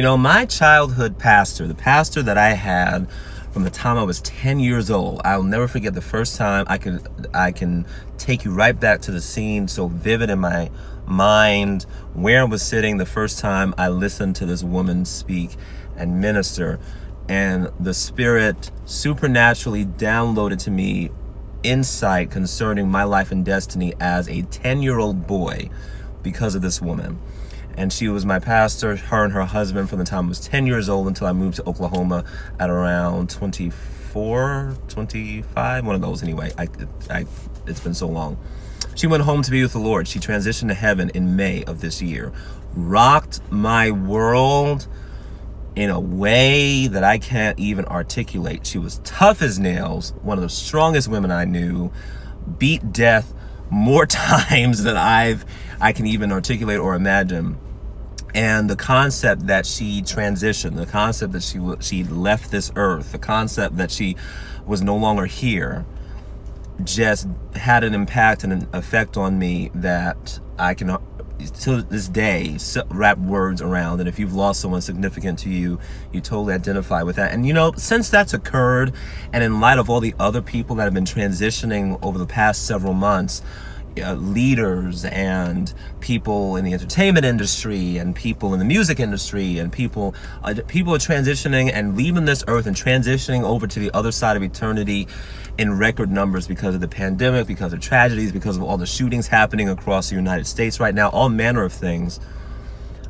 My childhood pastor, the pastor that I had from the time I was 10 years old, I'll never forget the first time. I can take you right back to the scene so vivid in my mind, where I was sitting the first time I listened to this woman speak and minister, and the Spirit supernaturally downloaded to me insight concerning my life and destiny as a 10-year-old boy because of this woman. And she was my pastor, her and her husband, from the time I was 10 years old until I moved to Oklahoma at around 24, 25, one of those anyway. It's been so long. She went home to be with the Lord. She transitioned to heaven in May of this year. Rocked my world in a way that I can't even articulate. She was tough as nails, one of the strongest women I knew, beat death more times than I can even articulate or imagine. And the concept that she transitioned, the concept that she left this earth, the concept that she was no longer here, just had an impact and an effect on me that I can, to this day, wrap words around. And if you've lost someone significant to you, you totally identify with that. And since that's occurred, and in light of all the other people that have been transitioning over the past several months, leaders and people in the entertainment industry and people in the music industry and people are transitioning and leaving this earth and transitioning over to the other side of eternity in record numbers because of the pandemic, because of tragedies, because of all the shootings happening across the United States right now, all manner of things.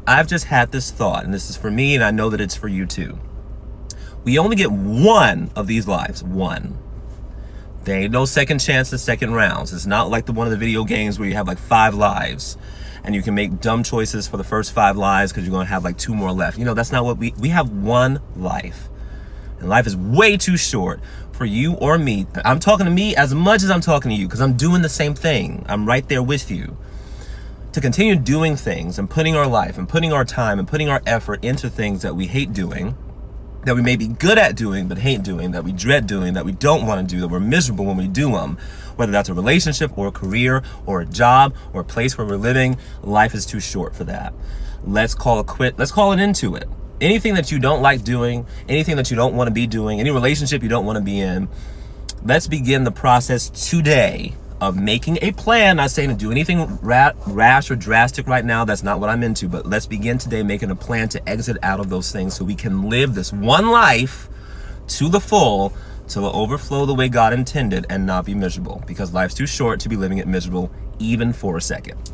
I've just had this thought, and this is for me, and I know that it's for you too. We only get one of these lives, one. There ain't no second chances, second rounds. It's not like one of the video games where you have like 5 lives and you can make dumb choices for the first 5 lives because you're going to have like 2 more left. That's not what we have. One life. And life is way too short for you or me. I'm talking to me as much as I'm talking to you because I'm doing the same thing. I'm right there with you. To continue doing things and putting our life and putting our time and putting our effort into things that we hate doing, that we may be good at doing but hate doing, that we dread doing, that we don't want to do, that we're miserable when we do them, whether that's a relationship or a career or a job or a place where we're living. Life is too short for that. Let's call it quit. Let's call it into it. Anything that you don't like doing, anything that you don't want to be doing, any relationship you don't want to be in, let's begin the process today of making a plan. Not saying to do anything rash or drastic right now. That's not what I'm into. But let's begin today making a plan to exit out of those things so we can live this one life to the full, to overflow the way God intended and not be miserable. Because life's too short to be living it miserable even for a second.